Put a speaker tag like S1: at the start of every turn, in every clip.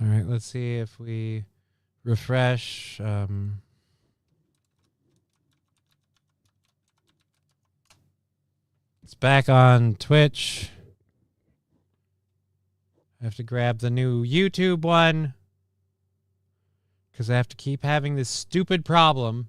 S1: All right, let's see if we refresh. It's back on Twitch. I have to grab the new YouTube one because I have to keep having this stupid problem.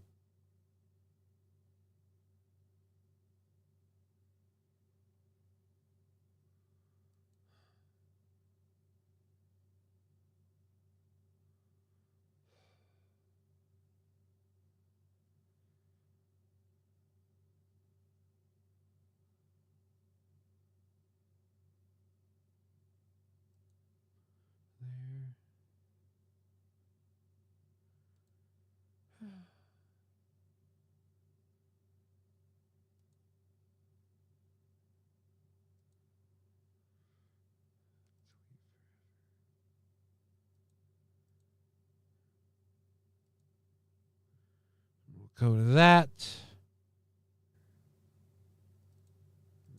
S1: Go to that.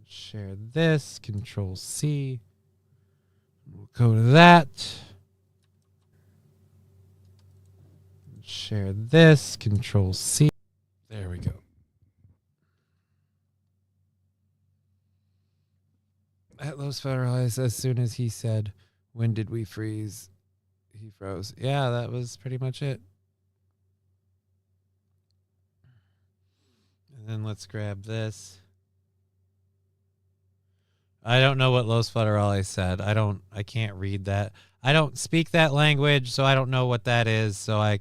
S1: Share this. Control C. We'll go to that. Share this. Control C. There we go. At Los Federales, as soon as he said, "When did we freeze?" he froze. Yeah, that was pretty much it. And then let's grab this. I don't know what Los Federales said. I can't read that. I don't speak that language, so I don't know what that is. So I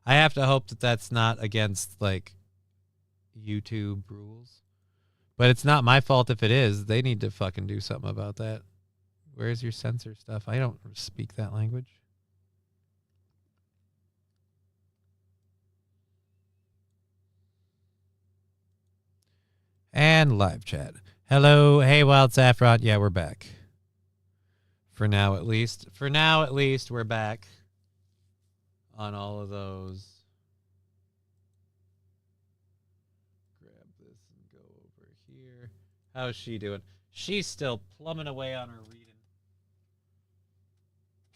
S1: have to hope that that's not against like YouTube rules. But it's not my fault if it is. They need to fucking do something about that. Where's your censor stuff? I don't speak that language. And live chat. Hello. Hey, Wild Saffron. Yeah, we're back. For now, at least. For now, at least, we're back on all of those. Grab this and go over here. How's she doing? She's still plumbing away on her reading.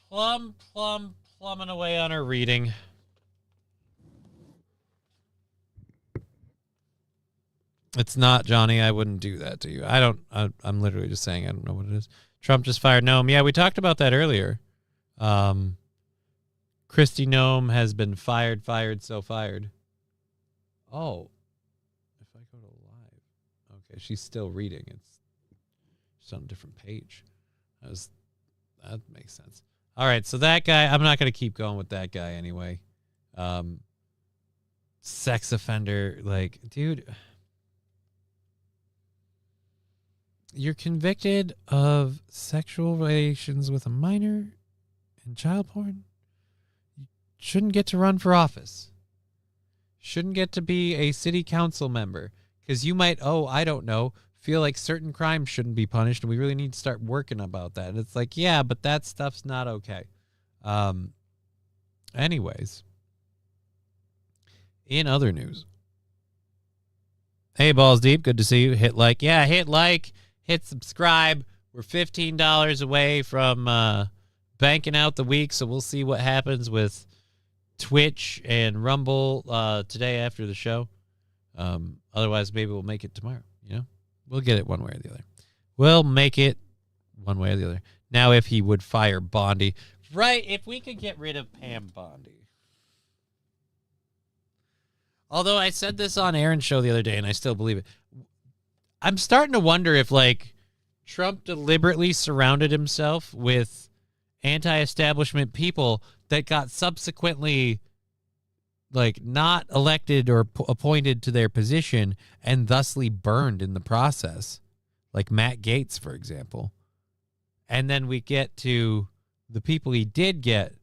S1: Plumbing away on her reading. It's not, Johnny. I wouldn't do that to you. I'm literally just saying I don't know what it is. Trump just fired Noam. Yeah, we talked about that earlier. Kristi Noam has been fired. Oh. If I go to live. Okay, she's still reading. It's just on a different page. That makes sense. All right, so that guy, I'm not going to keep going with that guy anyway. Sex offender, like, dude... You're convicted of sexual relations with a minor and child porn. You shouldn't get to run for office. Shouldn't get to be a city council member. Because you might, I don't know, feel like certain crimes shouldn't be punished, and we really need to start working about that. And it's like, yeah, but that stuff's not okay. Anyways. In other news. Hey, Balls Deep, good to see you. Hit like. Yeah, hit like. Hit subscribe. We're $15 away from banking out the week, so we'll see what happens with Twitch and Rumble today after the show. Otherwise, maybe we'll make it tomorrow. You know, we'll get it one way or the other. We'll make it one way or the other. Now, if he would fire Bondi, right? If we could get rid of Pam Bondi. Although I said this on Aaron's show the other day, and I still believe it. I'm starting to wonder if, like, Trump deliberately surrounded himself with anti-establishment people that got subsequently, like, not elected or appointed to their position and thusly burned in the process. Like Matt Gaetz, for example. And then we get to the people he did get,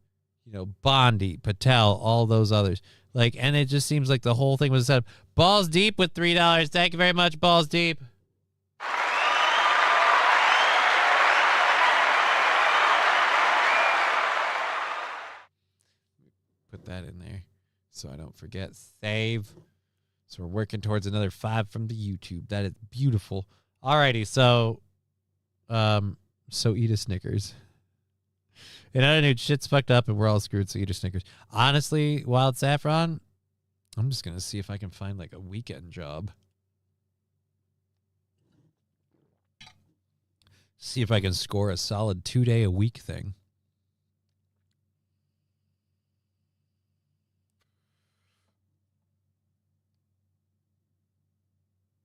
S1: you know, Bondi, Patel, all those others. Like, and it just seems like the whole thing was set up. Balls Deep with $3. Thank you very much, Balls Deep. Put that in there so I don't forget. Save. So we're working towards another 5 from the YouTube. That is beautiful. Alrighty, so eat a Snickers. And I knew shit's fucked up and we're all screwed, so eat your Snickers. Honestly, Wild Saffron, I'm just going to see if I can find like a weekend job. See if I can score a solid 2-day-a-week thing.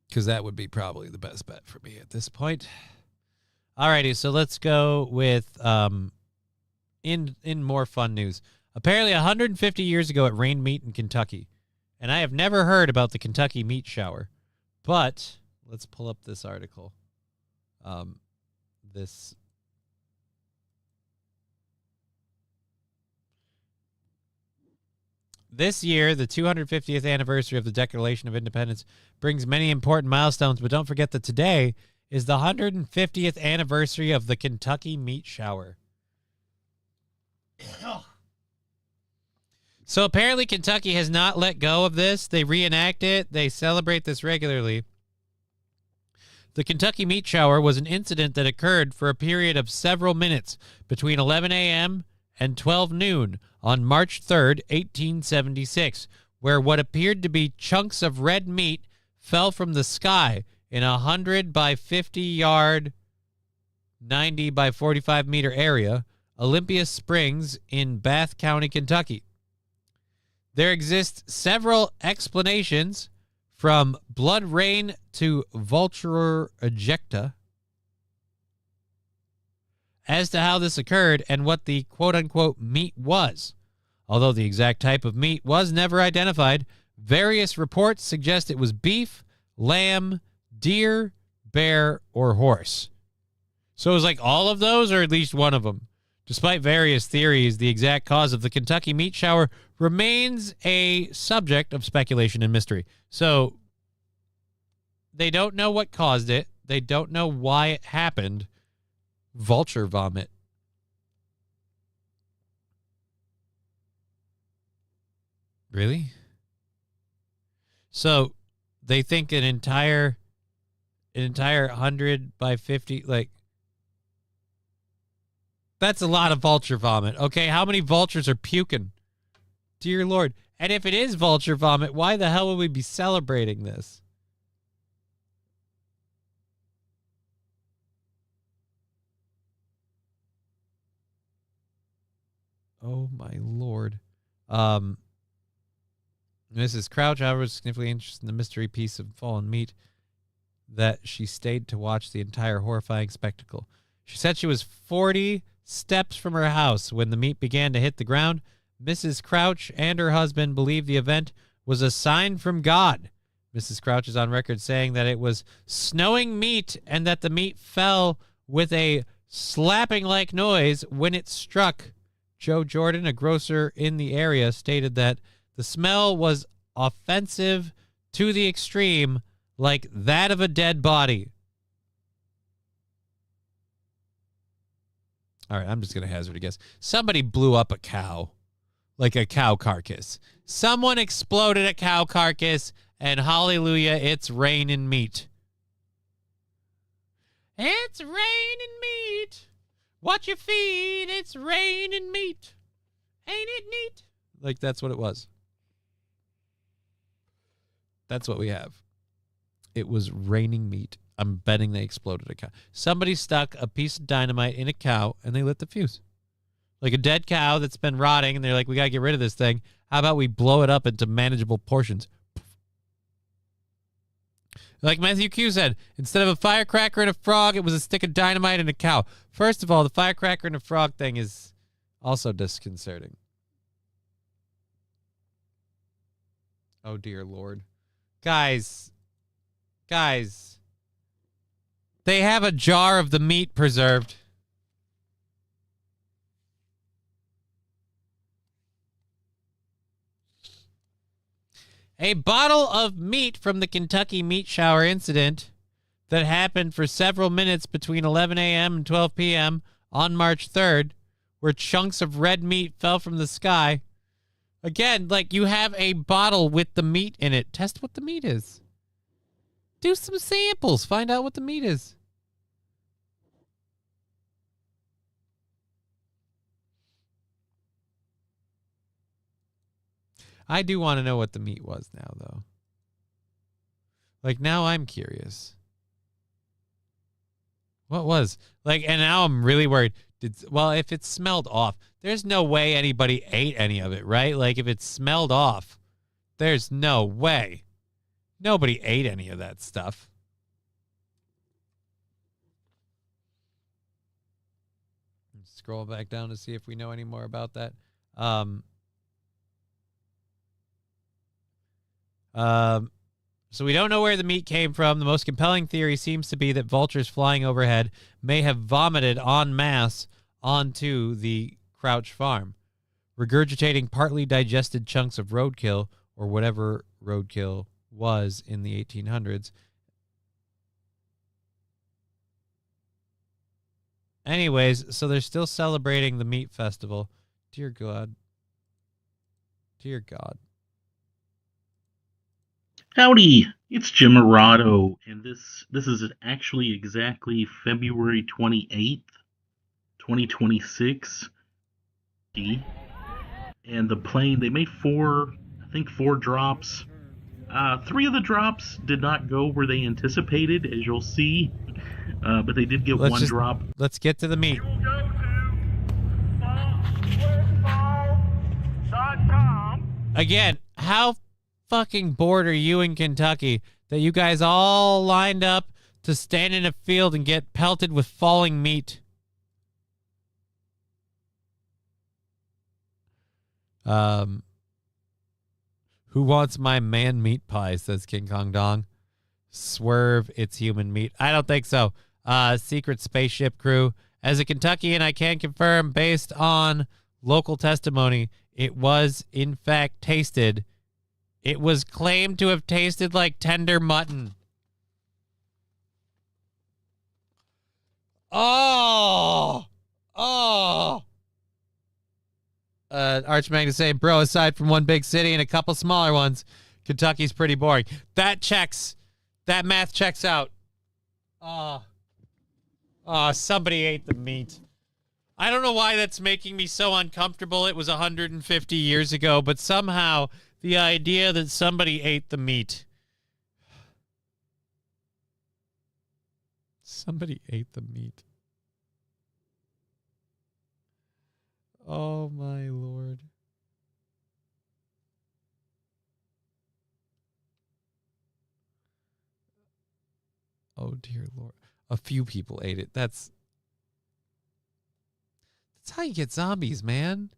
S1: Because that would be probably the best bet for me at this point. Alrighty, so let's go with in more fun news. Apparently 150 years ago it rained meat in Kentucky. And I have never heard about the Kentucky meat shower. But let's pull up this article. This year, the 250th anniversary of the Declaration of Independence brings many important milestones, but don't forget that today is the 150th anniversary of the Kentucky meat shower. So apparently Kentucky has not let go of this. They reenact it. They celebrate this regularly. The Kentucky meat shower was an incident that occurred for a period of several minutes between 11 a.m. and 12 noon on March 3rd, 1876, where what appeared to be chunks of red meat fell from the sky in a 100 by 50 yard, 90 by 45 meter area, Olympia Springs in Bath County, Kentucky. There exist several explanations, from blood rain to vulture ejecta, as to how this occurred and what the quote-unquote meat was. Although the exact type of meat was never identified, various reports suggest it was beef, lamb, deer, bear, or horse. So it was like all of those, or at least one of them. Despite various theories, the exact cause of the Kentucky meat shower remains a subject of speculation and mystery. So they don't know what caused it. They don't know why it happened. Vulture vomit. Really? So they think an entire 100 by 50, like, that's a lot of vulture vomit. Okay, how many vultures are puking? Dear Lord. And if it is vulture vomit, why the hell would we be celebrating this? Oh, my Lord. Mrs. Crouch, however, was significantly interested in the mystery piece of fallen meat that she stayed to watch the entire horrifying spectacle. She said she was 40 steps from her house when the meat began to hit the ground. Mrs. Crouch and her husband believed the event was a sign from God. Mrs. Crouch is on record saying that it was snowing meat and that the meat fell with a slapping-like noise when it struck. Joe Jordan, a grocer in the area, stated that the smell was offensive to the extreme, like that of a dead body. All right, I'm just going to hazard a guess. Somebody blew up a cow, like a cow carcass. Someone exploded a cow carcass, and hallelujah, it's raining meat. It's raining meat. Watch your feet, it's raining meat. Ain't it neat? Like, that's what it was. That's what we have. It was raining meat. I'm betting they exploded a cow. Somebody stuck a piece of dynamite in a cow, and they lit the fuse. Like a dead cow that's been rotting, and they're like, we got to get rid of this thing. How about we blow it up into manageable portions? Like Matthew Q said, instead of a firecracker and a frog, it was a stick of dynamite and a cow. First of all, the firecracker and a frog thing is also disconcerting. Oh, dear Lord. Guys. They have a jar of the meat preserved. A bottle of meat from the Kentucky meat shower incident that happened for several minutes between 11 a.m. and 12 p.m. on March 3rd, where chunks of red meat fell from the sky. Again, like, you have a bottle with the meat in it. Test what the meat is. Do some samples. Find out what the meat is. I do want to know what the meat was now, though. Like, now I'm curious. What was? Like, and now I'm really worried. Well, if it smelled off, there's no way anybody ate any of it, right? Like, if it smelled off, there's no way. Nobody ate any of that stuff. Scroll back down to see if we know any more about that. So we don't know where the meat came from. The most compelling theory seems to be that vultures flying overhead may have vomited en masse onto the Crouch farm, regurgitating partly digested chunks of roadkill, or whatever roadkill was in the 1800s. Anyways, so they're still celebrating the meat festival. Dear God. Dear God.
S2: Howdy, it's Jim Arado, and this is actually exactly February 28th, 2026. And the plane, they made four drops. 3 of the drops did not go where they anticipated, as you'll see, but they did get one drop.
S1: Let's get to the meat.
S3: You will go to fallsworthfall.com.
S1: Again, how fucking bored are you in Kentucky that you guys all lined up to stand in a field and get pelted with falling meat? Who wants my man meat pie, says King Kong Dong. Swerve, it's human meat. I don't think so. Secret spaceship crew. As a Kentuckian, I can confirm, based on local testimony, it was, in fact, tasted. It was claimed to have tasted like tender mutton. Oh! Arch Magnus saying, bro, aside from one big city and a couple smaller ones, Kentucky's pretty boring. That math checks out. Somebody ate the meat. I don't know why that's making me so uncomfortable. It was 150 years ago, but somehow the idea that somebody ate the meat. Somebody ate the meat. Oh, my Lord. Oh, dear Lord. A few people ate it. That's how you get zombies, man.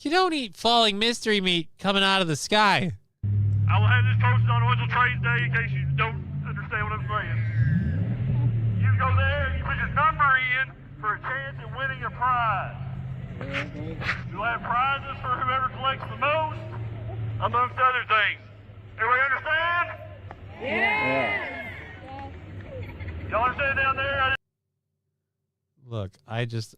S1: You don't eat falling mystery meat coming out of the sky.
S3: I will have this posted on Oil Trade Day in case you don't understand what I'm saying. You go there and you put your number in for a chance at winning a prize. You'll have prizes for whoever collects the most, amongst other things. Everybody understand? Yeah. Y'all understand down there?
S1: Look, I just...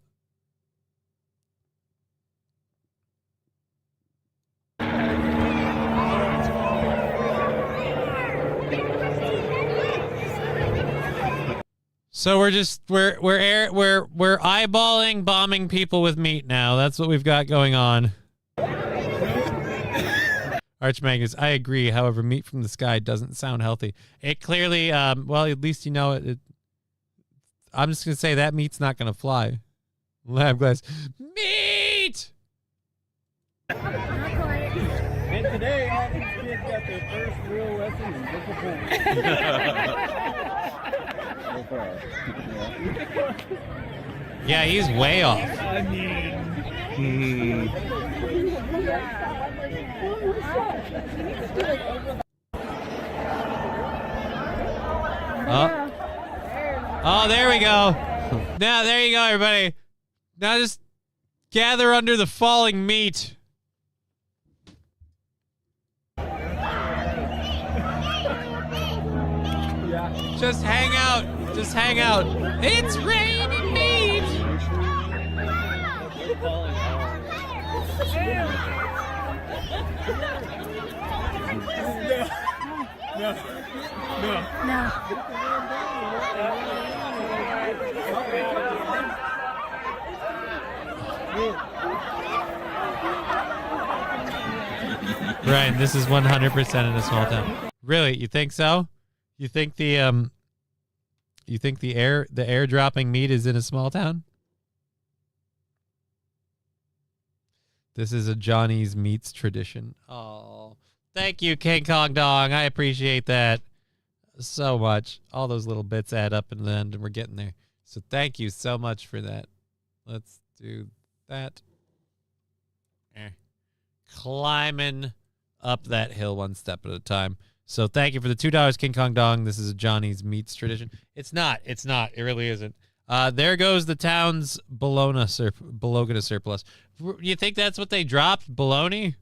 S1: So we're eyeballing bombing people with meat now. That's what we've got going on. Arch Magnus, I agree. However, meat from the sky doesn't sound healthy. It clearly, well, at least you know it. I'm just gonna say that meat's not gonna fly. Lab glass meat.
S4: And today, all these kids got their first real lesson in discipline.
S1: Yeah, he's way off.
S4: I mean,
S1: Oh, there we go. Now, there you go, everybody. Now just gather under the falling meat. Just hang out. Just hang out. It's raining meat. Ryan, this is 100% in a small town. Really? You think so? You think the air dropping meat is in a small town? This is a Johnny's Meats tradition. Oh, thank you, King Kong Dong. I appreciate that so much. All those little bits add up in the end, and we're getting there. So thank you so much for that. Let's do that. Climbing up that hill one step at a time. So thank you for the $2, King Kong Dong. This is a Johnny's Meats tradition. It's not. It really isn't. There goes the town's bologna surplus. You think that's what they dropped? Bologna?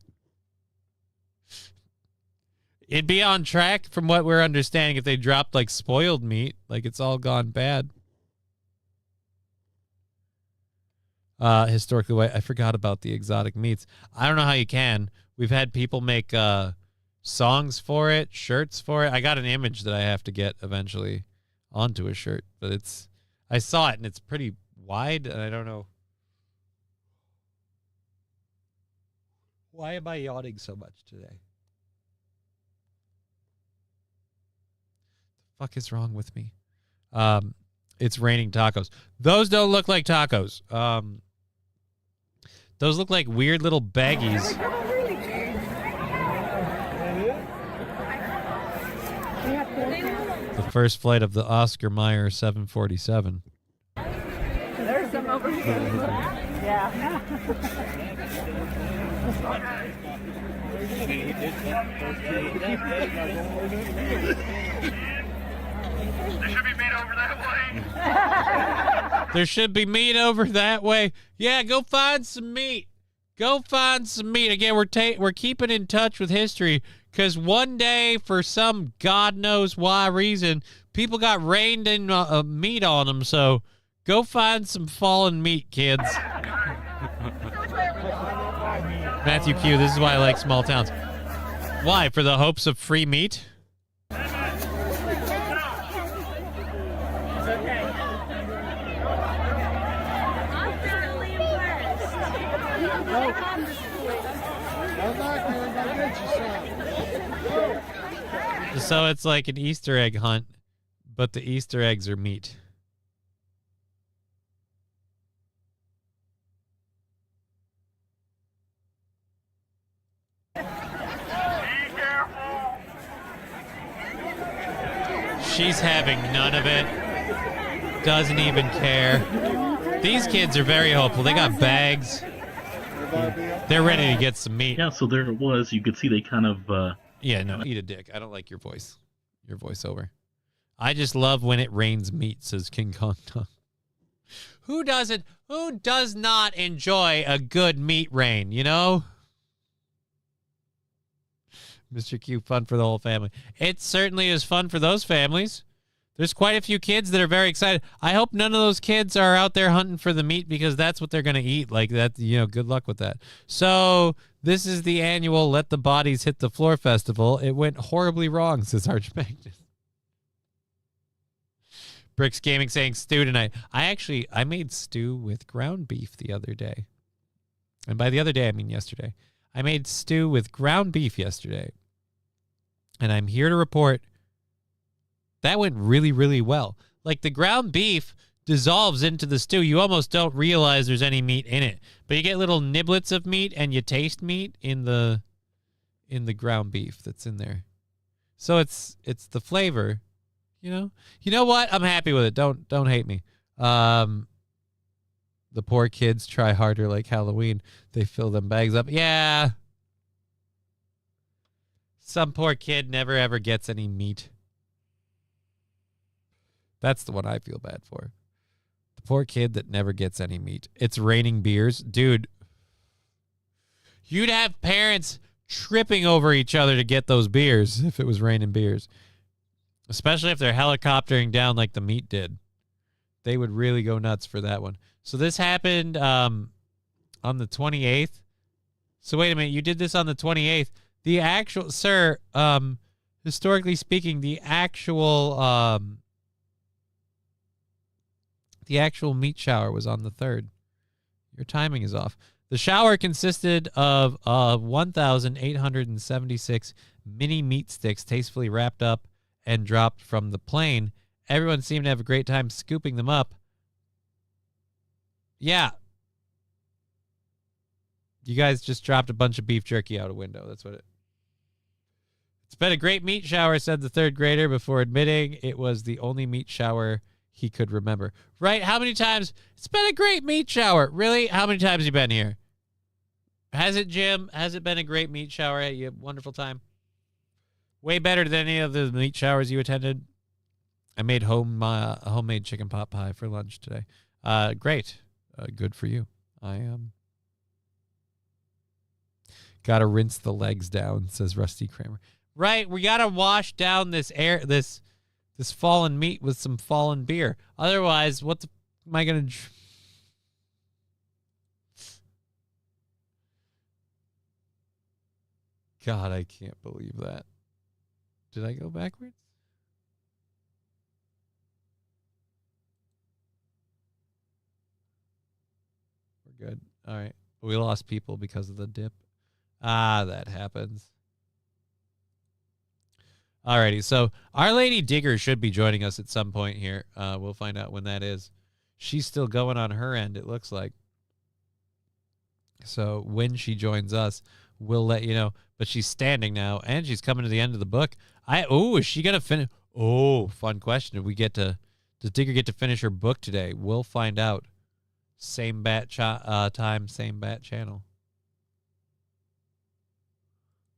S1: It'd be on track from what we're understanding if they dropped like spoiled meat, like it's all gone bad. Historically, I forgot about the exotic meats. I don't know how you can. We've had people make songs for it, shirts for it. I got an image that I have to get eventually onto a shirt, but I saw it and it's pretty wide, and I don't know. Why am I yawning so much today? The fuck is wrong with me? It's raining tacos. Those don't look like tacos. Those look like weird little baggies. The first flight of the Oscar Mayer 747.
S5: There's some over here. Yeah.
S3: There should be meat over that way.
S1: There should be meat over that way. Yeah, go find some meat. Go find some meat. Again, we're keeping in touch with history because one day, for some God knows why reason, people got rained in meat on them. So go find some fallen meat, kids. Matthew Q, this is why I like small towns. Why? For the hopes of free meat? So it's like an Easter egg hunt, but the Easter eggs are meat.
S3: Be careful.
S1: She's having none of it. Doesn't even care. These kids are very hopeful. They got bags. They're ready to get some meat.
S2: Yeah, so there it was. You could see they kind of...
S1: Yeah, no, eat a dick. I don't like your voice. Your voiceover. I just love when it rains meat, says King Kong Dong. Who does not enjoy a good meat rain, you know? Mr. Q, fun for the whole family. It certainly is fun for those families. There's quite a few kids that are very excited. I hope none of those kids are out there hunting for the meat because that's what they're going to eat. Like that, good luck with that. So this is the annual Let the Bodies Hit the Floor festival. It went horribly wrong, says Arch Magnus. Bricks Gaming saying stew tonight. I made stew with ground beef the other day. And by the other day, I mean yesterday. I made stew with ground beef yesterday. And I'm here to report that went really, really well. Like the ground beef dissolves into the stew. You almost don't realize there's any meat in it. But you get little niblets of meat and you taste meat in the ground beef that's in there. So it's the flavor, you know? You know what? I'm happy with it. Don't hate me. The poor kids try harder like Halloween. They fill them bags up. Yeah. Some poor kid never ever gets any meat. That's the one I feel bad for. The poor kid that never gets any meat. It's raining beers. Dude, you'd have parents tripping over each other to get those beers if it was raining beers. Especially if they're helicoptering down like the meat did. They would really go nuts for that one. So this happened on the 28th. So wait a minute. You did this on the 28th. The actual, sir, historically speaking, the actual meat shower was on the 3rd. Your timing is off. The shower consisted of 1,876 mini meat sticks tastefully wrapped up and dropped from the plane. Everyone seemed to have a great time scooping them up. Yeah. You guys just dropped a bunch of beef jerky out a window. That's what it... It's been a great meat shower, said the third grader before admitting it was the only meat shower he could remember. Right? How many times? It's been a great meat shower. Really? How many times have you been here? Has it, Jim? Has it been a great meat shower? You had a wonderful time? Way better than any of the meat showers you attended. I made homemade chicken pot pie for lunch today. Great. Good for you. I gotta rinse the legs down, says Rusty Kramer. Right, we gotta wash down this fallen meat with some fallen beer. Otherwise, what am I gonna... God, I can't believe that. Did I go backwards? We're good. All right. We lost people because of the dip. That happens. Alrighty, so Our Lady Digger should be joining us at some point here. We'll find out when that is. She's still going on her end, it looks like. So when she joins us, we'll let you know. But she's standing now, and she's coming to the end of the book. Is she gonna finish? Oh, fun question. Does Digger get to finish her book today? We'll find out. Same bat time, same bat channel.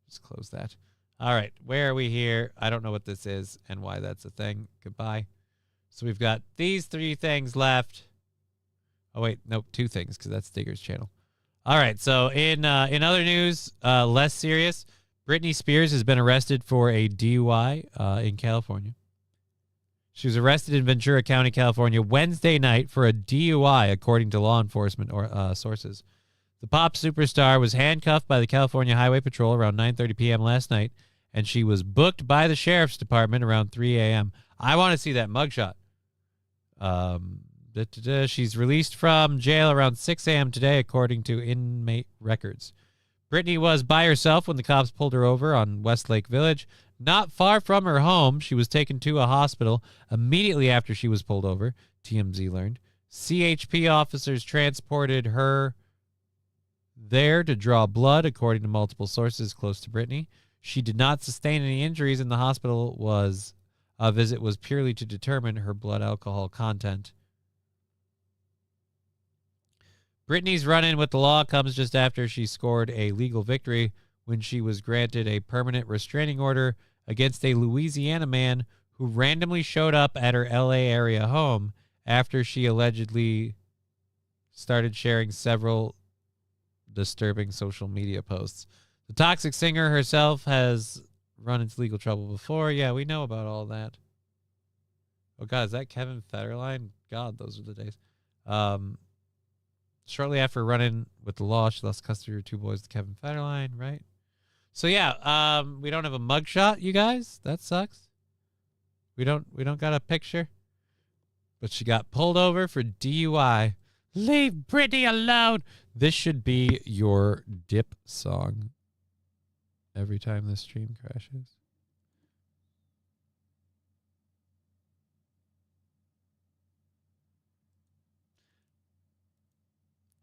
S1: Just close that. All right, where are we here? I don't know what this is and why that's a thing. Goodbye. So we've got these 3 things left. Oh wait, nope, 2 things because that's Digger's channel. All right, so in other news, less serious, Britney Spears has been arrested for a DUI in California. She was arrested in Ventura County, California, Wednesday night for a DUI, according to law enforcement sources. The pop superstar was handcuffed by the California Highway Patrol around 9:30 p.m. last night, and she was booked by the sheriff's department around 3 a.m. I want to see that mugshot. She's released from jail around 6 a.m. today, according to inmate records. Britney was by herself when the cops pulled her over on Westlake Village. Not far from her home, she was taken to a hospital immediately after she was pulled over, TMZ learned. CHP officers transported her there to draw blood, according to multiple sources close to Britney. She did not sustain any injuries, and the hospital visit was purely to determine her blood alcohol content. Britney's run-in with the law comes just after she scored a legal victory when she was granted a permanent restraining order against a Louisiana man who randomly showed up at her L.A. area home after she allegedly started sharing several disturbing social media posts. The toxic singer herself has run into legal trouble before. Yeah, we know about all that. Oh, God, is that Kevin Federline? God, those are the days. Shortly after running with the law, she lost custody of her 2 boys to Kevin Federline, right? So, yeah, we don't have a mugshot, you guys. That sucks. We don't got a picture. But she got pulled over for DUI. Leave Britney alone. This should be your dip song every time the stream crashes.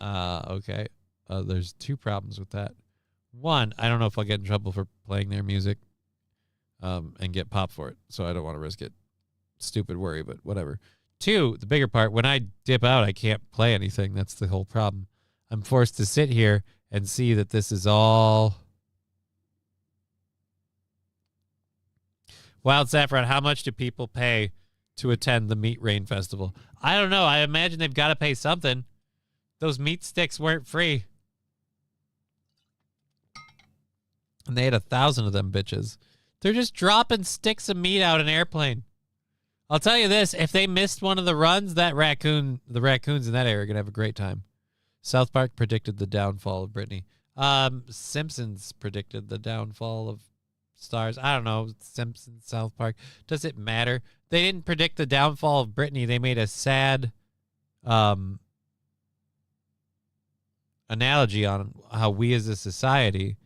S1: Okay. There's 2 problems with that. 1, I don't know if I'll get in trouble for playing their music and get popped for it, so I don't want to risk it. Stupid worry, but whatever. 2, the bigger part, when I dip out, I can't play anything. That's the whole problem. I'm forced to sit here and see that this is all... Wild Saffron, how much do people pay to attend the Meat Rain Festival? I don't know. I imagine they've got to pay something. Those meat sticks weren't free. And they had 1,000 of them bitches. They're just dropping sticks of meat out an airplane. I'll tell you this, if they missed one of the runs, the raccoons in that area are going to have a great time. South Park predicted the downfall of Britney. Simpsons predicted the downfall of stars. I don't know, Simpsons, South Park. Does it matter? They didn't predict the downfall of Britney. They made a sad analogy on how we as a society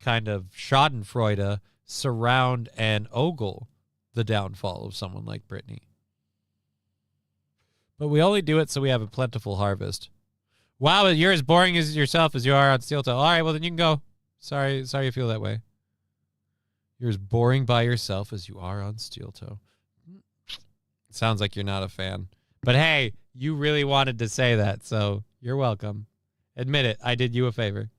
S1: kind of schadenfreude surround and ogle the downfall of someone like Britney. But we only do it so we have a plentiful harvest. Wow, you're as boring as yourself as you are on Steel Toe. All right, well, then you can go. Sorry you feel that way. You're as boring by yourself as you are on Steel Toe. Sounds like you're not a fan. But hey, you really wanted to say that, so you're welcome. Admit it. I did you a favor.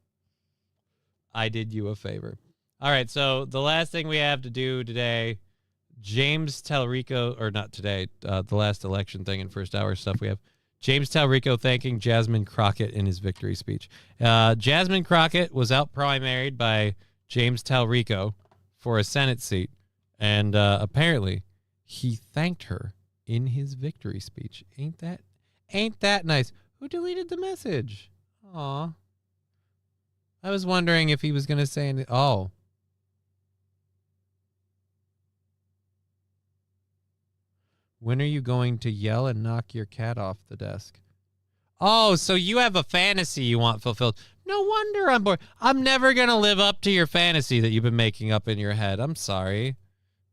S1: I did you a favor. All right, so the last thing we have to do today, James Talrico, or not today, the last election thing and first hour stuff we have. James Talrico thanking Jasmine Crockett in his victory speech. Jasmine Crockett was out-primaried by James Talrico for a Senate seat, and apparently he thanked her in his victory speech. Ain't that nice? Who deleted the message? Aw. I was wondering if he was going to say anything. Oh. When are you going to yell and knock your cat off the desk? Oh, so you have a fantasy you want fulfilled. No wonder I'm bored. I'm never going to live up to your fantasy that you've been making up in your head. I'm sorry.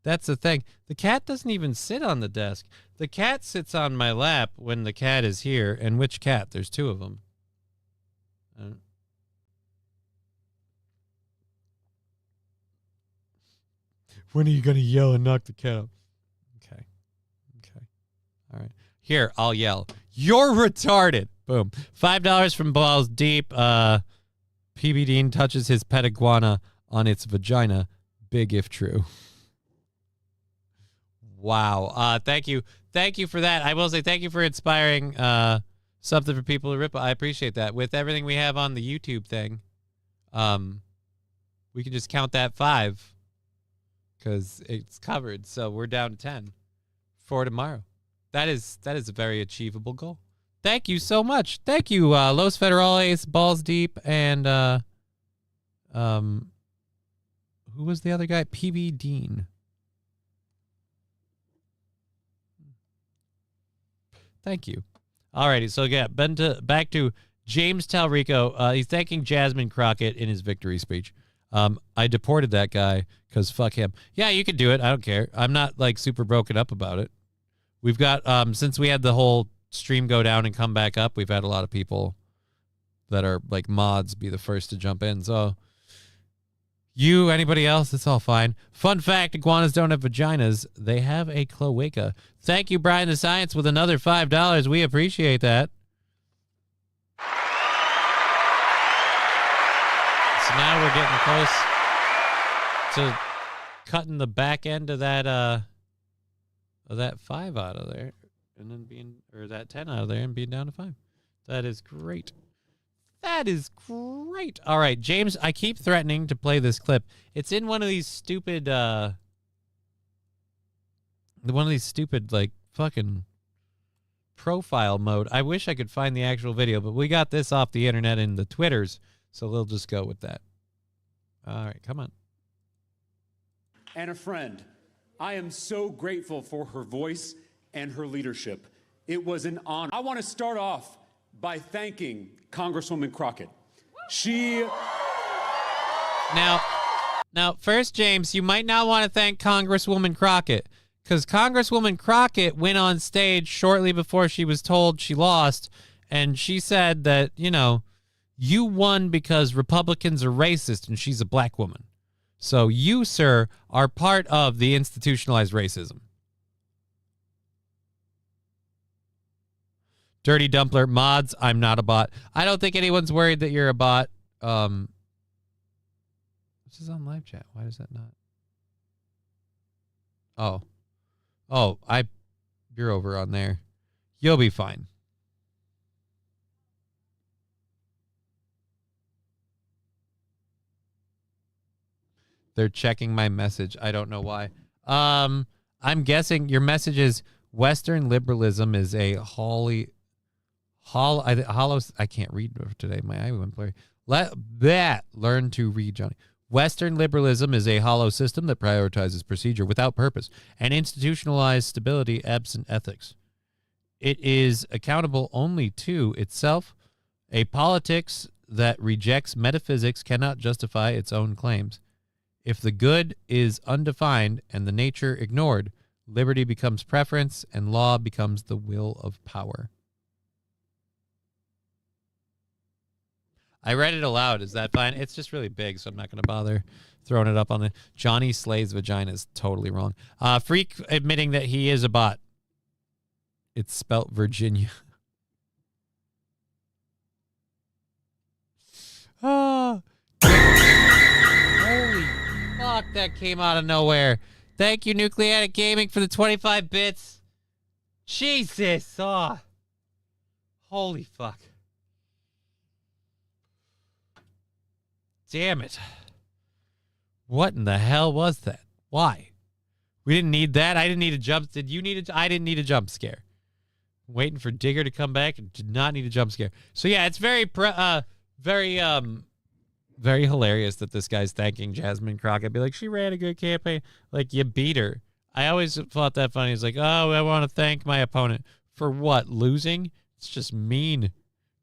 S1: That's the thing. The cat doesn't even sit on the desk. The cat sits on my lap when the cat is here. And which cat? There's two of them. When are you going to yell and knock the cat off? Okay. All right. Here, I'll yell. You're retarded. Boom. $5 from Balls Deep. PB Dean touches his pet iguana on its vagina. Big if true. Wow. Thank you. Thank you for that. I will say thank you for inspiring something for people to rip. I appreciate that. With everything we have on the YouTube thing, we can just count that 5 because it's covered. So we're down to 10 for tomorrow. That is a very achievable goal. Thank you so much. Thank you, Los Federales, Balls Deep, and who was the other guy? PB Dean. Thank you. Alrighty, so yeah, back to James Talrico. He's thanking Jasmine Crockett in his victory speech. I deported that guy because fuck him. Yeah, you can do it. I don't care. I'm not like super broken up about it. We've got since we had the whole stream go down and come back up, we've had a lot of people that are like mods be the first to jump in. So anybody else, it's all fine. Fun fact, iguanas don't have vaginas. They have a cloaca. Thank you, Brian the Science, with another $5. We appreciate that. So now we're getting close to cutting the back end of that 5 out of there, and then that 10 out of there and being down to 5. That is great. That is great. All right, James, I keep threatening to play this clip. It's in one of these stupid like fucking profile mode. I wish I could find the actual video, but we got this off the internet and the Twitters, so we'll just go with that. All right, come on.
S6: And a friend. I am so grateful for her voice and her leadership. It was an honor. I want to start off by thanking Congresswoman Crockett.
S1: Now, first, James, you might not want to thank Congresswoman Crockett, because Congresswoman Crockett went on stage shortly before she was told she lost, and she said that, you won because Republicans are racist and she's a black woman. So you, sir, are part of the institutionalized racism. Dirty Dumpler, mods, I'm not a bot. I don't think anyone's worried that you're a bot. This is on live chat. Why does that not? Oh, you're over on there. You'll be fine. They're checking my message. I don't know why. I'm guessing your message is Western liberalism is a hollow. I can't read today. My eye went blurry. Learn to read, Johnny. Western liberalism is a hollow system that prioritizes procedure without purpose and institutionalized stability absent ethics. It is accountable only to itself A politics that rejects metaphysics cannot justify its own claims. If the good is undefined and the nature ignored, liberty becomes preference and law becomes the will of power. I read it aloud. Is that fine? It's just really big, so I'm not going to bother throwing it up on the... Johnny Slays vagina is totally wrong. Freak admitting that he is a bot. It's spelt Virginia. Oh. Holy fuck, that came out of nowhere. Thank you, Nucleatic Gaming, for the 25 bits. Jesus. Oh. Holy fuck. Damn it. What in the hell was that? Why? We didn't need that. I didn't need a jump. Did you need I didn't need a jump scare. Waiting for Digger to come back and did not need a jump scare. So yeah, it's very hilarious that this guy's thanking Jasmine Crockett. Be like, she ran a good campaign. Like, you beat her. I always thought that funny. It's like, oh, I want to thank my opponent. For what? Losing? It's just mean.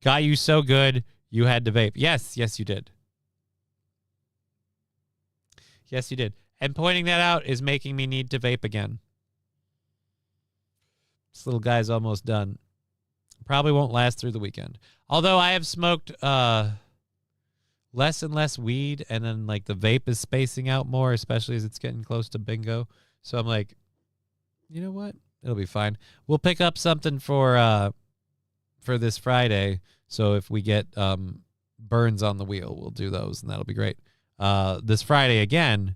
S1: Got you so good, you had to vape. Yes, you did. Yes, you did. And pointing that out is making me need to vape again. This little guy's almost done. Probably won't last through the weekend. Although I have smoked less and less weed, and then like the vape is spacing out more, especially as it's getting close to bingo. So I'm like, you know what? It'll be fine. We'll pick up something for this Friday. So if we get burns on the wheel, we'll do those, and that'll be great. This Friday again,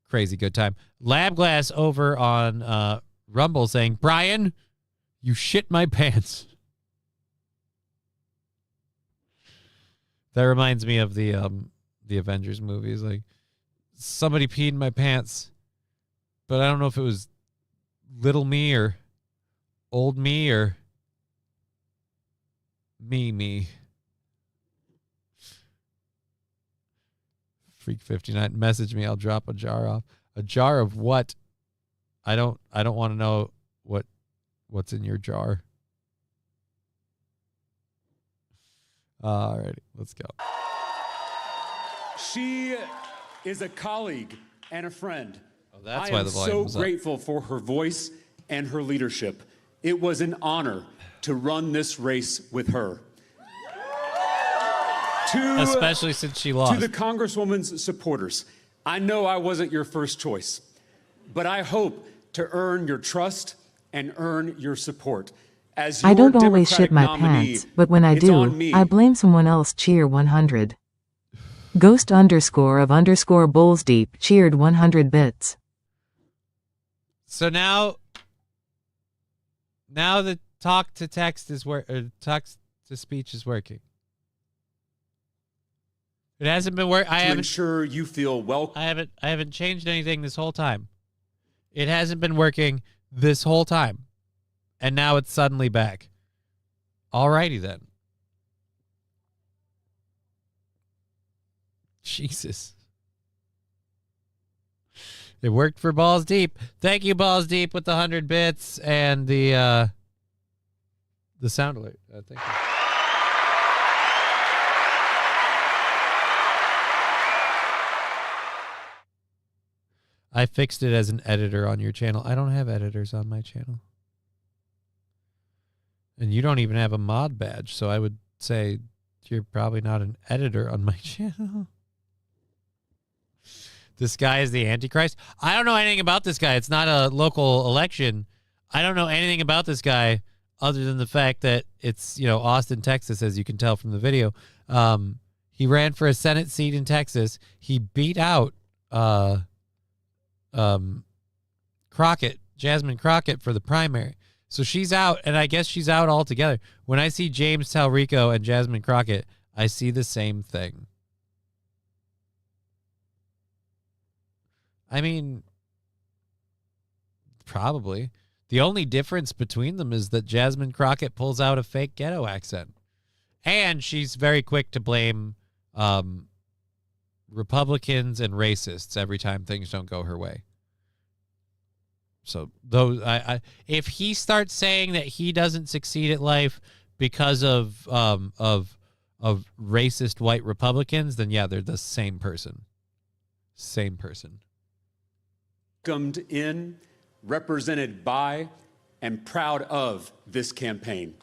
S1: crazy good time. Labglass over on Rumble saying, Brian, you shit my pants. That reminds me of the Avengers movies. Like, somebody peed in my pants, but I don't know if it was little me or old me or me. Freak 59, message me. I'll drop a jar off. A jar of what? I don't want to know what's in your jar. All righty, let's go.
S6: She is a colleague and a friend.
S1: Oh, that's why the volume was
S6: up. I am so grateful for her voice and her leadership. It was an honor to run this race with her.
S1: Especially since she lost.
S6: To the Congresswoman's supporters, I know I wasn't your first choice, but I hope to earn your trust and earn your support. As your
S7: I don't always
S6: Democratic
S7: shit my
S6: nominee,
S7: pants, but when I
S6: it's on
S7: do,
S6: me.
S7: I blame someone else. Cheer 100. Ghost _ Bulls Deep cheered 100 bits.
S1: So now the talk to text is text to speech is working. It hasn't been working. I haven't
S6: ensure you feel welcome.
S1: I haven't changed anything this whole time. It hasn't been working this whole time. And now it's suddenly back. Alrighty then. Jesus. It worked for Balls Deep. Thank you, Balls Deep, with the 100 bits and the sound alert. Thank you. I fixed it as an editor on your channel. I don't have editors on my channel. And you don't even have a mod badge, so I would say you're probably not an editor on my channel. This guy is the Antichrist. I don't know anything about this guy. It's not a local election. I don't know anything about this guy other than the fact that it's, Austin, Texas, as you can tell from the video. He ran for a Senate seat in Texas. He beat out Crockett, Jasmine Crockett, for the primary. So she's out, and I guess she's out altogether. When I see James Talrico and Jasmine Crockett, I see the same thing. I mean, probably. The only difference between them is that Jasmine Crockett pulls out a fake ghetto accent. And she's very quick to blame Republicans and racists every time things don't go her way. So those, if he starts saying that he doesn't succeed at life because of racist white Republicans, then yeah, they're the same person. Same person.
S6: Welcomed in, represented by, and proud of this campaign.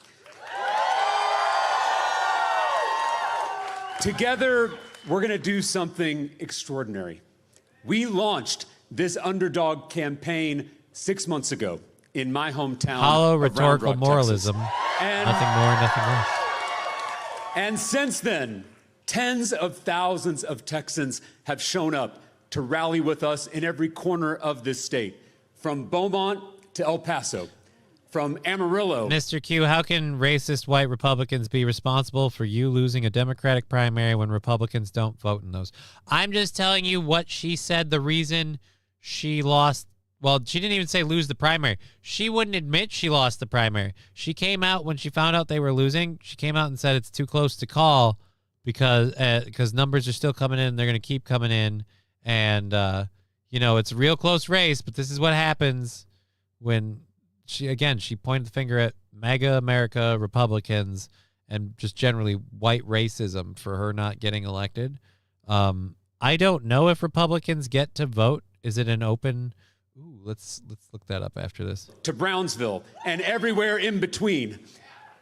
S6: Together, we're going to do something extraordinary. We launched this underdog campaign 6 months ago in my hometown.
S1: Hollow
S6: of Round
S1: rhetorical
S6: Rock,
S1: moralism.
S6: Texas. And
S1: Nothing more, nothing less.
S6: And since then, tens of thousands of Texans have shown up to rally with us in every corner of this state, from Beaumont to El Paso, from Amarillo.
S1: Mr. Q, how can racist white Republicans be responsible for you losing a Democratic primary when Republicans don't vote in those? I'm just telling you what she said. The reason she lost, well, she didn't even say lose the primary. She wouldn't admit she lost the primary. She came out when she found out they were losing. She came out and said it's too close to call because numbers are still coming in. They're going to keep coming in. And, it's a real close race, but this is what happens when she pointed the finger at MAGA America Republicans and just generally white racism for her not getting elected. I don't know if Republicans get to vote. Is it an open? Ooh, let's look that up after this.
S6: To Brownsville and everywhere in between.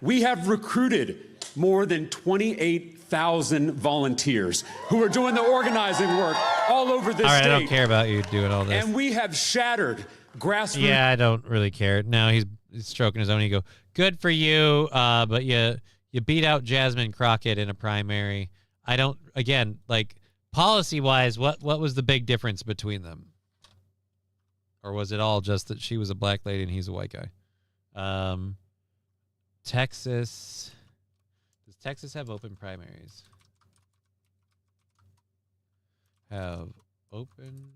S6: We have recruited more than 28,000 volunteers who are doing the organizing work all over this
S1: all right,
S6: state.
S1: I don't care about you doing all this.
S6: And we have shattered grassroots.
S1: Yeah, I don't really care. Now he's stroking his own ego. Good for you, but you beat out Jasmine Crockett in a primary. I don't, again, like policy-wise, what was the big difference between them? Or was it all just that she was a black lady and he's a white guy? Texas. Does Texas have open primaries? Have open.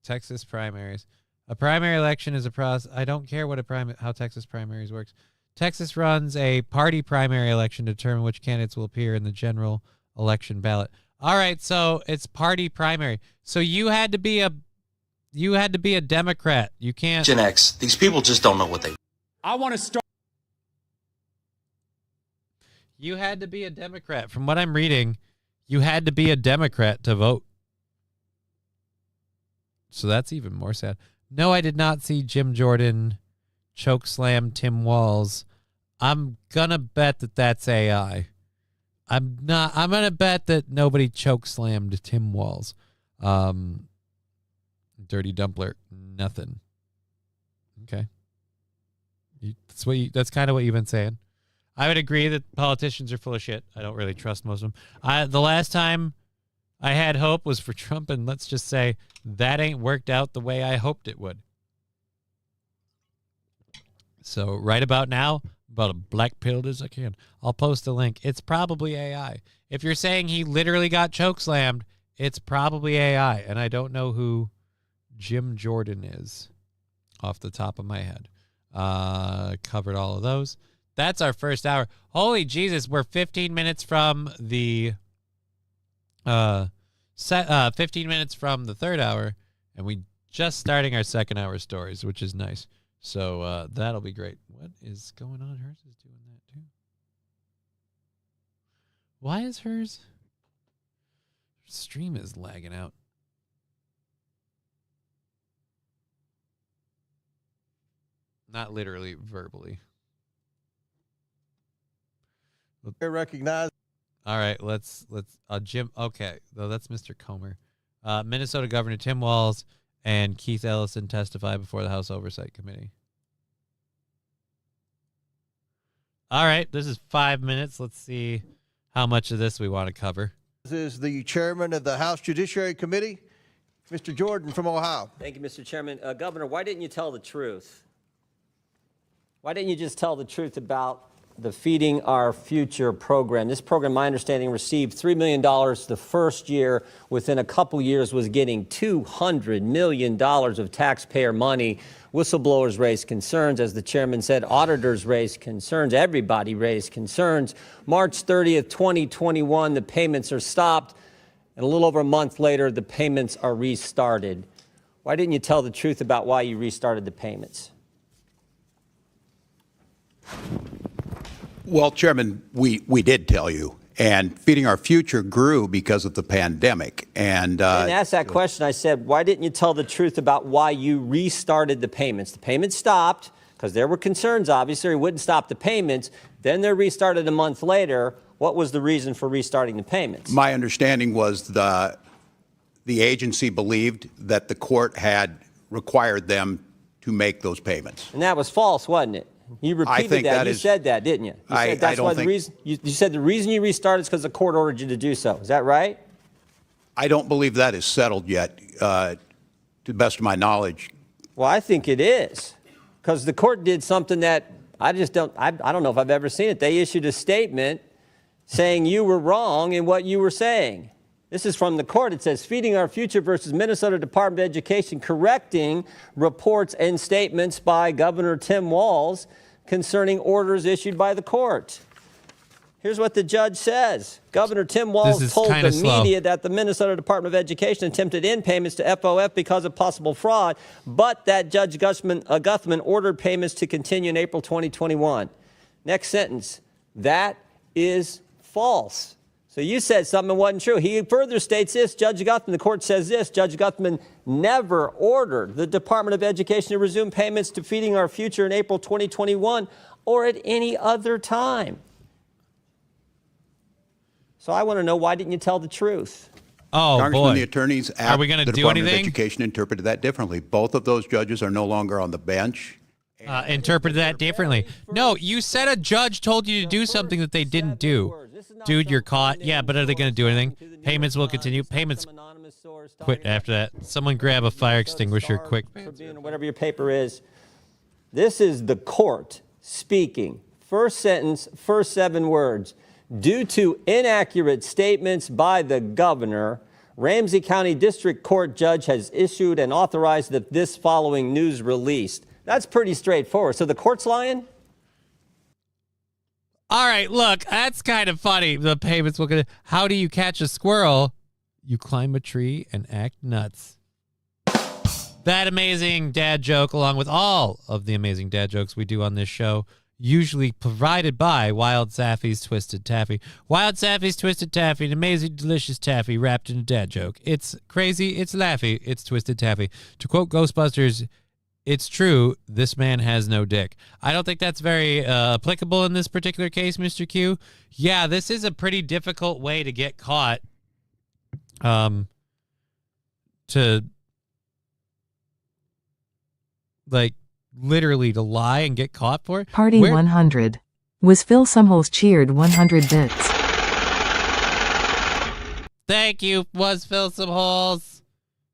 S1: Texas primaries. A primary election is a process. I don't care what how Texas primaries works. Texas runs a party primary election to determine which candidates will appear in the general election ballot. All right, so it's party primary. So you had to be a Democrat. You can't.
S8: Gen X. These people just don't know what they.
S6: I want to start.
S1: You had to be a Democrat. From what I'm reading, you had to be a Democrat to vote. So that's even more sad. No, I did not see Jim Jordan chokeslam Tim Walz. I'm gonna bet that that's AI. I'm gonna bet that nobody chokeslammed Tim Walz. Dirty Dumpler, nothing. Okay. That's kind of what you've been saying. I would agree that politicians are full of shit. I don't really trust most of them. The last time I had hope was for Trump, and let's just say that ain't worked out the way I hoped it would. So right about now, about as black-pilled as I can. I'll post a link. It's probably AI. If you're saying he literally got chokeslammed, it's probably AI, and I don't know who Jim Jordan is off the top of my head. Covered all of those. That's our first hour. Holy Jesus, we're 15 minutes from the 15 minutes from the third hour, and we just starting our second hour stories, which is nice. So that'll be great. What is going on? Hers is doing that too. Why is hers? Stream is lagging out. Not literally, verbally.
S9: Recognize.
S1: All right, let's Jim. Okay, though that's Mr. Comer. Minnesota Governor Tim Walz and Keith Ellison testify before the House Oversight Committee. All right, this is 5 minutes. Let's see how much of this we want to cover.
S9: This is the chairman of the House Judiciary Committee, Mr. Jordan from Ohio.
S10: Thank you, Mr. Chairman. Governor, why didn't you tell the truth? Why didn't you just tell the truth about the Feeding Our Future program? This program, my understanding, received $3 million the first year. Within a couple years was getting $200 million of taxpayer money. Whistleblowers raised concerns. As the chairman said, auditors raised concerns. Everybody raised concerns. March 30th, 2021, the payments are stopped. and a little over a month later, the payments are restarted. Why didn't you tell the truth about why you restarted the payments?
S11: Well, Chairman, we did tell you. And Feeding Our Future grew because of the pandemic. And
S10: I didn't ask that question. I said, why didn't you tell the truth about why you restarted the payments? The payments stopped because there were concerns, obviously. It wouldn't stop the payments. Then they're restarted a month later. What was the reason for restarting the payments?
S11: My understanding was the agency believed that the court had required them to make those payments.
S10: And that was false, wasn't it? You repeated that. You said that, didn't you? You said that's why the reason. You said the reason you restarted is because the court ordered you to do so. Is that right?
S11: I don't believe that is settled yet, to the best of my knowledge.
S10: Well, I think it is, because the court did something that I don't know if I've ever seen it. They issued a statement saying you were wrong in what you were saying. This is from the court. It says, Feeding Our Future versus Minnesota Department of Education, correcting reports and statements by Governor Tim Walz concerning orders issued by the court. Here's what the judge says. Governor Tim Walz told the media that the Minnesota Department of Education attempted in payments to FOF because of possible fraud, but that Judge Guthman ordered payments to continue in April 2021. Next sentence. That is false. So you said something wasn't true. He further states this, Judge Guthman, the court says this, Judge Guthman never ordered the Department of Education to resume payments to Feeding Our Future in April 2021 or at any other time. So I want to know, why didn't you tell the truth?
S1: Oh,
S11: Congressman,
S1: boy.
S11: the attorneys
S1: Are we
S11: at
S1: gonna
S11: the
S1: do
S11: Department
S1: anything?
S11: of Education interpreted that differently. Both of those judges are no longer on the bench.
S1: Interpreted that differently. No, you said a judge told you to do something that they didn't do. Dude, you're caught. Yeah, but are they going to do anything? Payments will continue. Payments quit after that. Someone grab a fire extinguisher quick.
S10: Whatever your paper is. This is the court speaking. First sentence, first 7 words. Due to inaccurate statements by the governor, Ramsey County District Court judge has issued and authorized this following news released. That's pretty straightforward. So the court's lying?
S1: All right, look, that's kind of funny. The payments will get. How do you catch a squirrel? You climb a tree and act nuts. That amazing dad joke, along with all of the amazing dad jokes we do on this show, usually provided by Wild Saffy's Twisted Taffy. Wild Saffy's Twisted Taffy, an amazing, delicious taffy wrapped in a dad joke. It's crazy, it's laughy, it's Twisted Taffy. To quote Ghostbusters, it's true, this man has no dick. I don't think that's very applicable in this particular case, Mr. Q. Yeah, this is a pretty difficult way to get caught. Literally to lie and get caught for it.
S7: Party 100. Was Phil Sumholz cheered 100 bits.
S1: Thank you, was Phil Sumholz,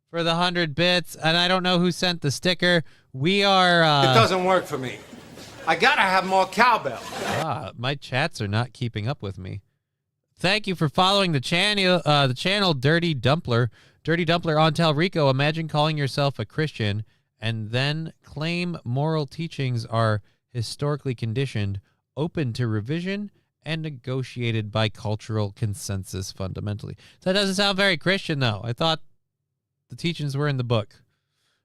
S1: for the 100 bits. And I don't know who sent the sticker. We are...
S12: It doesn't work for me. I gotta have more cowbell.
S1: My chats are not keeping up with me. Thank you for following the channel Dirty Dumpler. Dirty Dumpler on Talrico. Imagine calling yourself a Christian and then claim moral teachings are historically conditioned, open to revision, and negotiated by cultural consensus fundamentally. So that doesn't sound very Christian, though. I thought the teachings were in the book.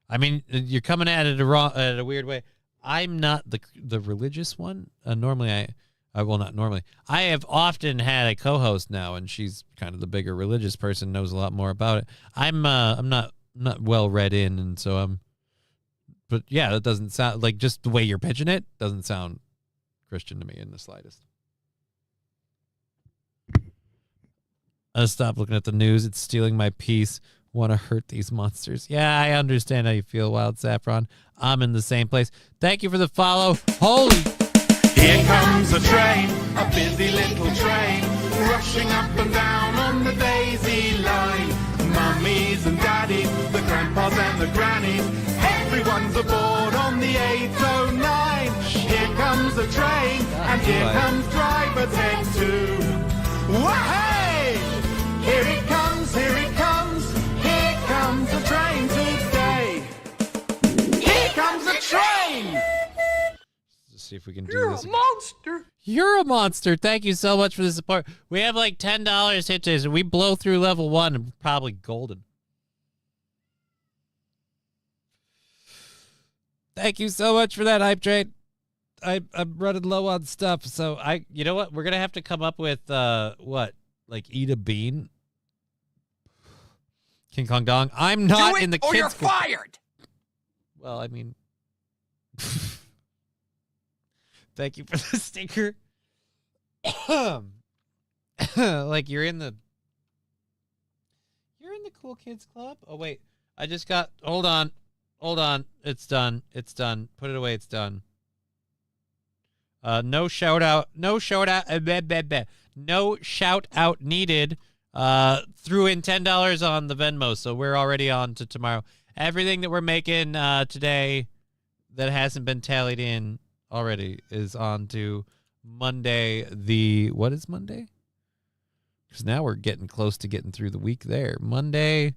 S1: I mean, you're coming at it a weird way. I'm not the religious one. Normally, not normally. I have often had a co-host now, and she's kind of the bigger religious person, knows a lot more about it. I'm not well read in, and so But yeah, that doesn't sound like, just the way you're pitching it doesn't sound Christian to me in the slightest. I'll stop looking at the news. It's stealing my peace. Want to hurt these monsters. Yeah, I understand how you feel, Wild Saffron. I'm in the same place. Thank you for the follow. Holy.
S13: Here comes a train, a busy little train, rushing up and down on the daisy line. Mummies and daddies, the grandpas and the grannies, everyone's aboard on the 809. Here comes the train, and here comes driver Ted too. Wahey! Here it comes, here it comes, here comes the train today. Here comes the train!
S1: Let's see if we can do
S13: You're
S1: this.
S13: a monster.
S1: You're a monster. Thank you so much for the support. We have like $10 hit days, and we blow through level 1 and probably golden. Thank you so much for that, Hype Train. I'm running low on stuff, so you know what? We're gonna have to come up with what? Like eat a bean? King Kong Dong. I'm not in the kids. Or you're
S12: fired.
S1: Well, I mean, thank you for the sticker. Like you're in the cool kids club. Oh wait, I just got. Hold on. It's done. Put it away. It's done. No shout out. No shout out needed. Threw in $10 on the Venmo, so we're already on to tomorrow. Everything that we're making today that hasn't been tallied in already is on to Monday. What is Monday? Because now we're getting close to getting through the week there. Monday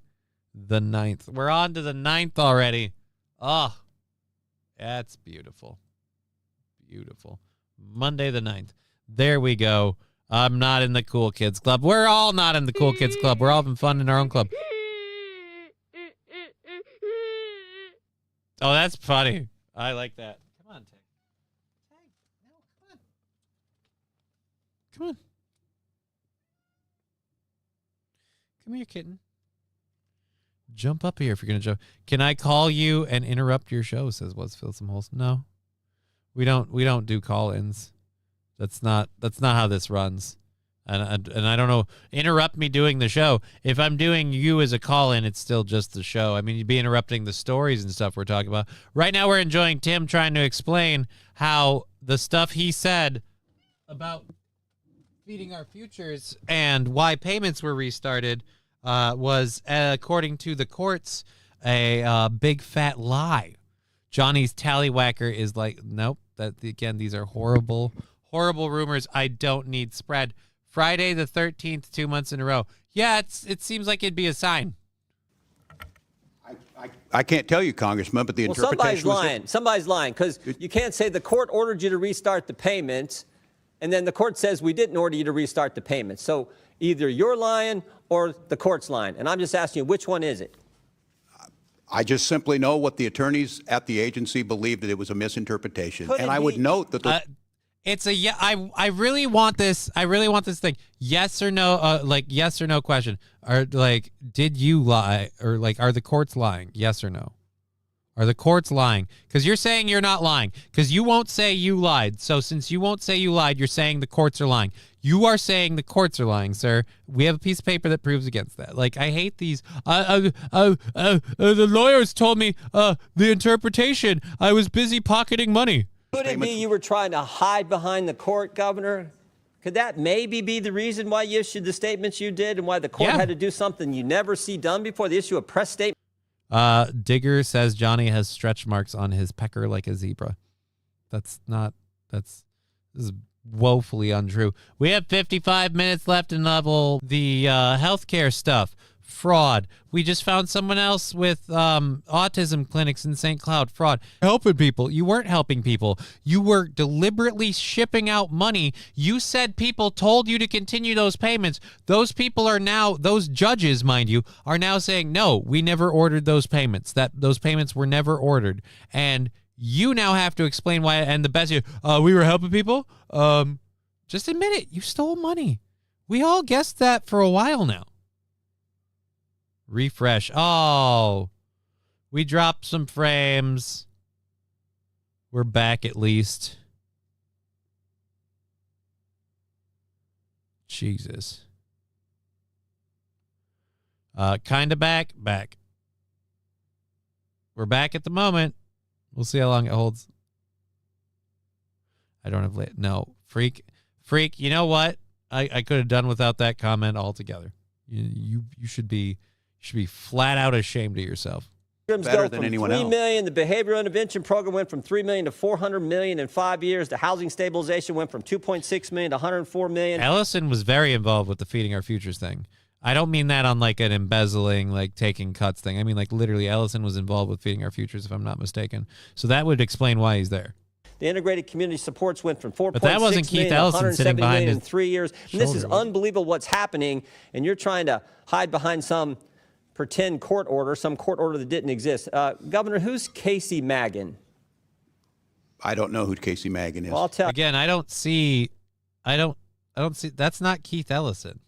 S1: the 9th. We're on to the 9th already. Oh, that's beautiful. Beautiful. Monday the 9th. There we go. I'm not in the Cool Kids Club. We're all not in the Cool Kids Club. We're all having fun in our own club. Oh, that's funny. I like that. Come on, Tank. Tank, no, come on. Come on. Come here, kitten. Jump up here if you're going to jump. Can I call you and interrupt your show, says What's Fill Some Holes. No. We don't do call-ins. That's not how this runs. And I don't know. Interrupt me doing the show. If I'm doing you as a call-in, it's still just the show. I mean, you'd be interrupting the stories and stuff we're talking about. Right now we're enjoying Tim trying to explain how the stuff he said about feeding our futures and why payments were restarted was, according to the courts, a big fat lie. Johnny's tallywhacker is like, nope. Again, these are horrible rumors. I don't need spread. Friday the 13th, 2 months in a row. Yeah, it seems like it'd be a sign.
S11: I can't tell you, Congressman, but the interpretation
S10: Somebody's lying because you can't say the court ordered you to restart the payments, and then the court says we didn't order you to restart the payments. So either you're lying or the court's lying. And I'm just asking you, which one is it?
S11: I just simply know what the attorneys at the agency believed, that it was a misinterpretation. And I would note that
S1: it's a I really want this. I really want this thing. Yes or no? Like yes or no question. Or like, did you lie? Or like, are the courts lying? Yes or no? Are the courts lying? Because you're saying you're not lying. Because you won't say you lied. So since you won't say you lied, you're saying the courts are lying. You are saying the courts are lying, sir. We have a piece of paper that proves against that. Like, I hate these. The lawyers told me the interpretation. I was busy pocketing money.
S10: Could it be you were trying to hide behind the court, Governor? Could that maybe be the reason why you issued the statements you did and why the court had to do something you never see done before? They issue a press statement.
S1: Digger says Johnny has stretch marks on his pecker like a zebra. This is woefully untrue. We have 55 minutes left in level the healthcare stuff. Fraud. We just found someone else with autism clinics in St. Cloud. Fraud. Helping people. You weren't helping people. You were deliberately shipping out money. You said people told you to continue those payments. Those people are now, those judges, mind you, are now saying, no, we never ordered those payments. Those payments were never ordered. And you now have to explain why. And the best, we were helping people. Just admit it. You stole money. We all guessed that for a while now. Refresh. Oh, we dropped some frames. We're back at least. Jesus. Kind of back. We're back at the moment. We'll see how long it holds. I don't have no. Freak. You know what? I could have done without that comment altogether. You should be flat out ashamed of yourself.
S11: Better than anyone else.
S10: $3 million. The behavioral intervention program went from $3 million to $400 million in 5 years. The housing stabilization went from $2.6 million to $104 million.
S1: Ellison was very involved with the Feeding Our Futures thing. I don't mean that on like an embezzling, like taking cuts thing. I mean like literally Ellison was involved with Feeding Our Futures, if I'm not mistaken. So that would explain why he's there.
S10: The integrated community supports went from 4.6
S1: But that wasn't Keith
S10: million to
S1: Ellison
S10: 170
S1: sitting behind
S10: million in
S1: his
S10: 3 years. And this is
S1: shoulder, was it?
S10: unbelievable what's happening, and you're trying to hide behind some pretend court order, some court order that didn't exist. Governor, who's Casey Magan?
S11: I don't know who Casey Magan is.
S10: Well, I'll tell
S1: Again, I don't see. That's not Keith Ellison.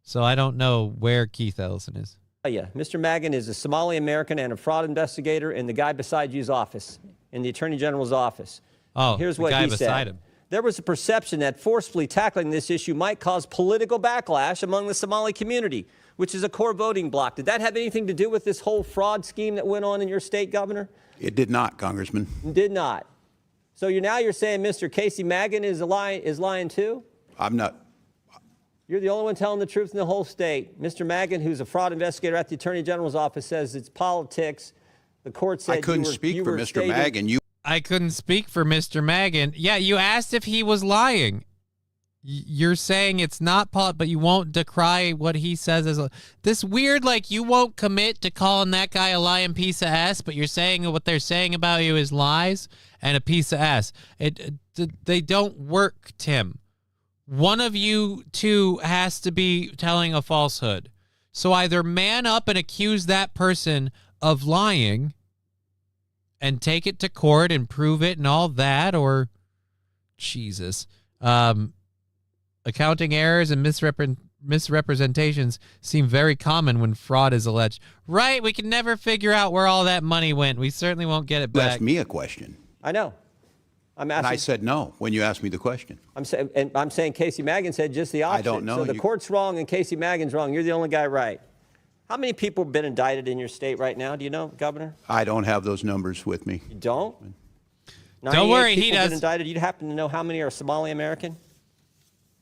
S1: So I don't know where Keith Ellison is.
S10: you, Mr. Magan is a Somali American and a fraud investigator in the guy beside you's office, in the Attorney General's office.
S1: Oh,
S10: Here's
S1: the
S10: what
S1: guy
S10: he
S1: beside
S10: said.
S1: him.
S10: There was a perception that forcefully tackling this issue might cause political backlash among the Somali community, which is a core voting bloc. Did that have anything to do with this whole fraud scheme that went on in your state, Governor?
S11: It did not, Congressman.
S10: Did not. So you're saying Mr. Casey Magan is lying too?
S11: I'm not.
S10: You're the only one telling the truth in the whole state. Mr. Magan, who's a fraud investigator at the Attorney General's office, says it's politics. The court said
S11: I couldn't speak for Mr. Magan.
S1: I couldn't speak for Mr. Magan. Yeah, you asked if he was lying. You're saying it's not but you won't decry what he says as this weird, like, you won't commit to calling that guy a lying piece of ass, but you're saying what they're saying about you is lies and a piece of ass. They don't work, Tim. One of you two has to be telling a falsehood. So either man up and accuse that person of lying and take it to court and prove it and all that, or Jesus. Accounting errors and misrepresentations seem very common when fraud is alleged. Right, we can never figure out where all that money went. We certainly won't get it
S11: You
S1: back.
S11: asked me a question.
S10: I know. I'm asking.
S11: And I said no when you asked me the question.
S10: I'm saying Casey Magan said just the opposite.
S11: I don't know.
S10: So the court's wrong and Casey Magan's wrong. You're the only guy right. How many people have been indicted in your state right now? Do you know, Governor?
S11: I don't have those numbers with me.
S10: You don't?
S1: Don't worry, he
S10: people
S1: does.
S10: Been indicted. You happen to know how many are Somali American?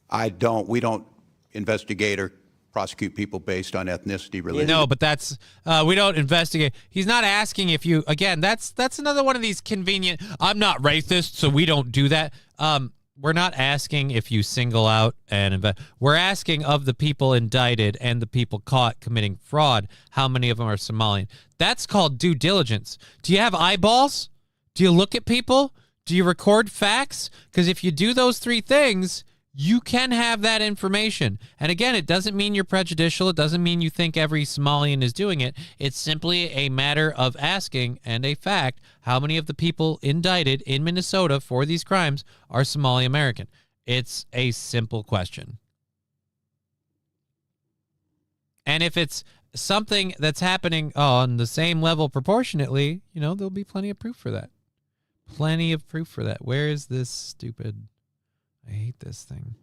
S11: I don't. We don't investigate or prosecute people based on ethnicity, religion.
S1: No, but that's we don't investigate. He's not asking if you. Again, that's another one of these convenient. I'm not racist, so we don't do that. We're not asking if you single out and invest. We're asking of the people indicted and the people caught committing fraud, how many of them are Somalian. That's called due diligence. Do you have eyeballs? Do you look at people? Do you record facts? Because if you do those three things, you can have that information. And again, it doesn't mean you're prejudicial. It doesn't mean you think every Somalian is doing it. It's simply a matter of asking, and a fact, how many of the people indicted in Minnesota for these crimes are Somali American. It's a simple question. And if it's something that's happening on the same level proportionately, there'll be plenty of proof for that. Plenty of proof for that. Where is this stupid... I hate this thing.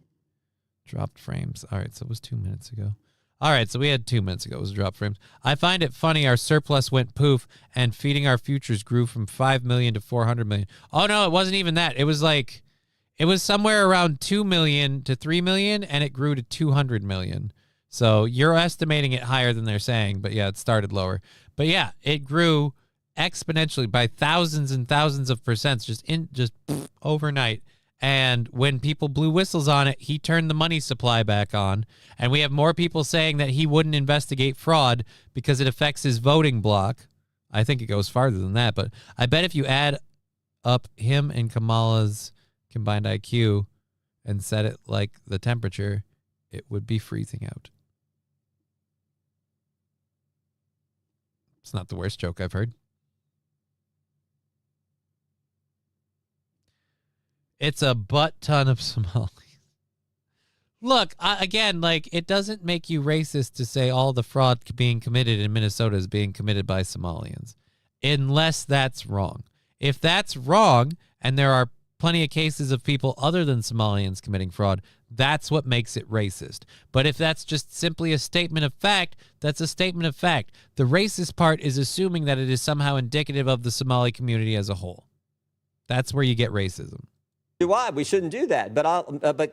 S1: Dropped frames. All right, so it was 2 minutes ago. All right, so we had 2 minutes ago. It was dropped frames. I find it funny our surplus went poof and feeding our futures grew from 5 million to 400 million. Oh, no, it wasn't even that. It was somewhere around 2 million to 3 million, and it grew to 200 million. So you're estimating it higher than they're saying, but yeah, it started lower. But yeah, it grew exponentially by thousands and thousands of percents just overnight. And when people blew whistles on it, he turned the money supply back on. And we have more people saying that he wouldn't investigate fraud because it affects his voting block. I think it goes farther than that. But I bet if you add up him and Kamala's combined IQ and set it like the temperature, it would be freezing out. It's not the worst joke I've heard. It's a butt ton of Somalis. Look, again, it doesn't make you racist to say all the fraud being committed in Minnesota is being committed by Somalians, unless that's wrong. If that's wrong, and there are plenty of cases of people other than Somalians committing fraud, that's what makes it racist. But if that's just simply a statement of fact, that's a statement of fact. The racist part is assuming that it is somehow indicative of the Somali community as a whole. That's where you get racism.
S10: Why we shouldn't do that, but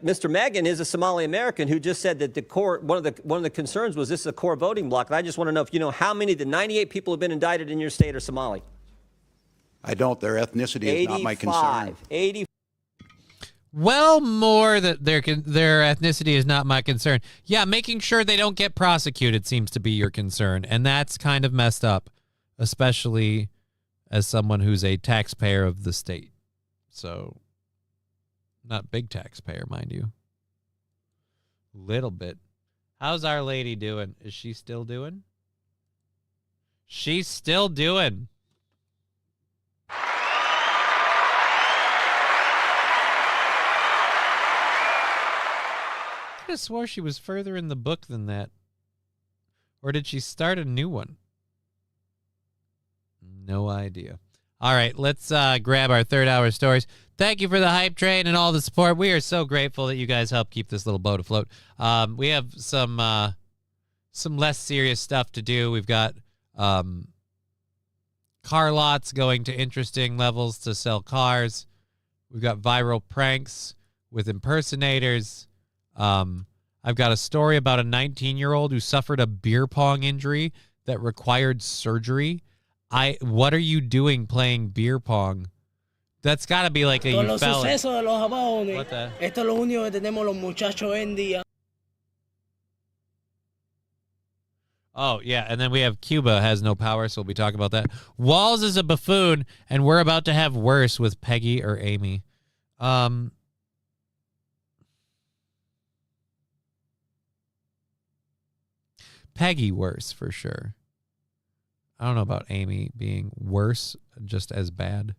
S10: Mr. Magan is a Somali American who just said that the core one of the concerns was this is a core voting block, and I just want to know if you know how many of the 98 people who have been indicted in your state are Somali.
S11: I don't. Their ethnicity is not my concern.
S10: 85.
S1: Well, more that their ethnicity is not my concern. Yeah, making sure they don't get prosecuted seems to be your concern, and that's kind of messed up, especially as someone who's a taxpayer of the state. so not big taxpayer, mind you. Little bit. How's Our Lady doing? Is she still doing? She's still doing. I could have swore she was further in the book than that. Or did she start a new one? No idea. All right, let's grab our third hour stories. Thank you for the hype train and all the support. We are so grateful that you guys help keep this little boat afloat. We have some less serious stuff to do. We've got car lots going to interesting levels to sell cars. We've got viral pranks with impersonators. I've got a story about a 19-year-old who suffered a beer pong injury that required surgery. What are you doing playing beer pong? That's got to be like a you fell. What the?
S14: Esto es lo único que tenemos los muchachos hoy en día.
S1: Oh, yeah, and then we have Cuba has no power, so we'll be talking about that. Walls is a buffoon, and we're about to have worse with Peggy or Amy. Peggy worse, for sure. I don't know about Amy being worse, just as bad.